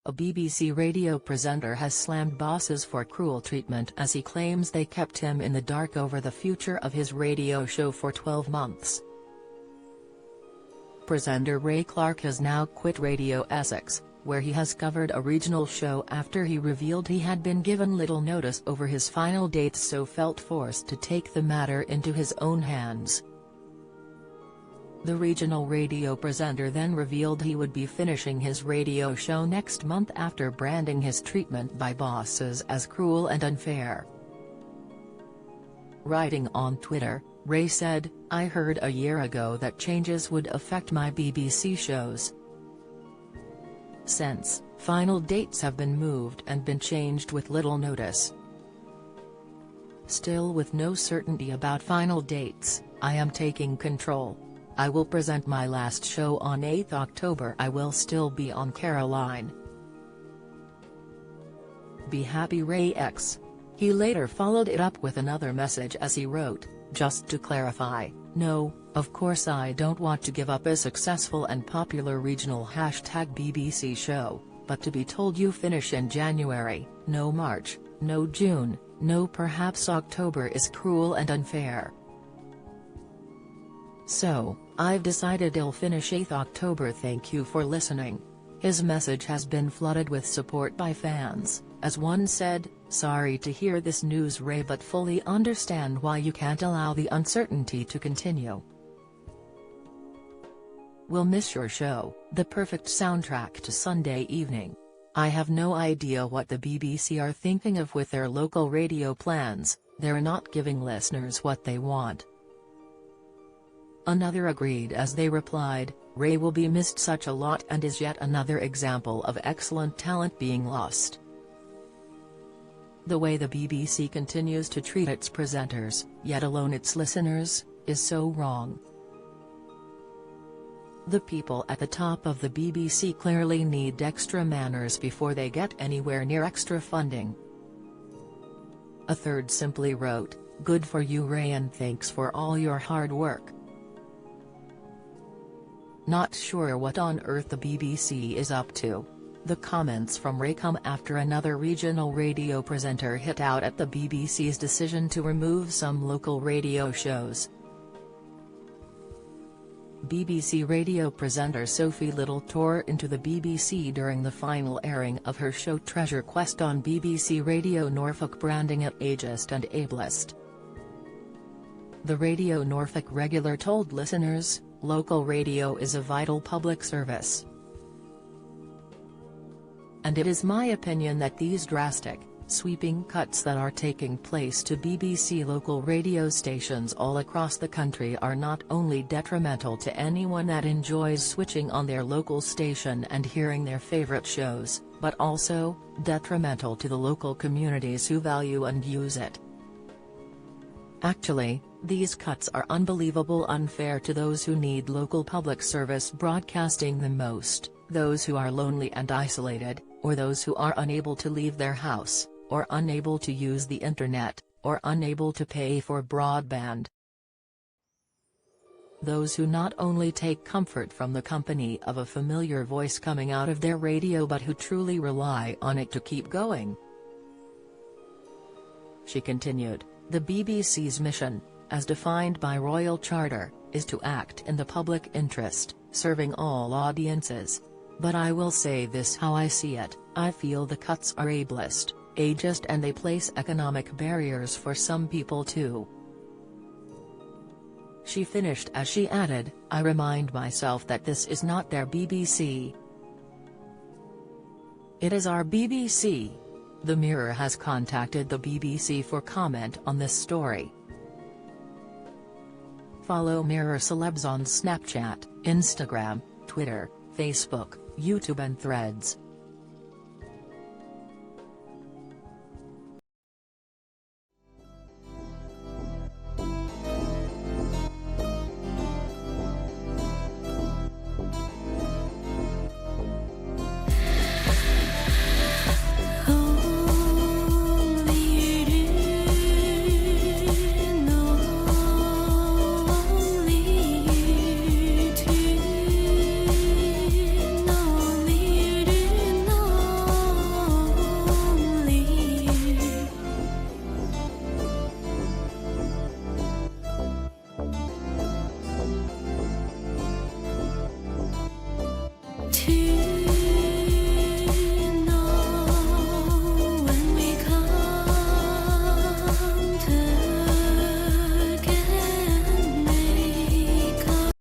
A BBC radio presenter has slammed bosses for cruel treatment as he claims they kept him in the dark over the future of his radio show for 12 months. Presenter Ray Clark has now quit Radio Essex, where he has covered a regional show after he revealed he had been given little notice over his final dates, so felt forced to take the matter into his own hands. The regional radio presenter then revealed he would be finishing his radio show next month after branding his treatment by bosses as cruel and unfair. Writing on Twitter, Ray said, "I heard a year ago that changes would affect my BBC shows. Since, final dates have been moved and been changed with little notice. Still, with no certainty about final dates, I am taking control. I will present my last show on 8 October. I will still be on Caroline. Be happy, Ray X." He later followed it up with another message as he wrote, "Just to clarify, no, of course I don't want to give up a successful and popular regional #BBC show, but to be told you finish in January, no March, no June, no perhaps October is cruel and unfair. So, I've decided I'll finish 8 October. Thank you for listening." His message has been flooded with support by fans, as one said, "Sorry to hear this news, Ray, but fully understand why you can't allow the uncertainty to continue. We'll miss your show, the perfect soundtrack to Sunday evening. I have no idea what the BBC are thinking of with their local radio plans, they're not giving listeners what they want." Another agreed as they replied, "Ray will be missed such a lot and is yet another example of excellent talent being lost. The way the BBC continues to treat its presenters, yet alone its listeners, is so wrong. The people at the top of the BBC clearly need extra manners before they get anywhere near extra funding." A third simply wrote, "Good for you, Ray, and thanks for all your hard work. Not sure what on earth the BBC is up to." The comments from Ray come after another regional radio presenter hit out at the BBC's decision to remove some local radio shows. BBC radio presenter Sophie Little tore into the BBC during the final airing of her show Treasure Quest on BBC Radio Norfolk, branding it ageist and ableist. The Radio Norfolk regular told listeners, "Local radio is a vital public service. And it is my opinion that these drastic, sweeping cuts that are taking place to BBC local radio stations all across the country are not only detrimental to anyone that enjoys switching on their local station and hearing their favorite shows, but also, detrimental to the local communities who value and use it. Actually, these cuts are unbelievable unfair to those who need local public service broadcasting the most, those who are lonely and isolated, or those who are unable to leave their house, or unable to use the internet, or unable to pay for broadband. Those who not only take comfort from the company of a familiar voice coming out of their radio but who truly rely on it to keep going." She continued, "The BBC's mission, as defined by Royal Charter, is to act in the public interest, serving all audiences. But I will say this how I see it, I feel the cuts are ableist, ageist, and they place economic barriers for some people too." She finished as she added, "I remind myself that this is not their BBC. It is our BBC." The Mirror has contacted the BBC for comment on this story. Follow Mirror Celebs on Snapchat, Instagram, Twitter, Facebook, YouTube and Threads.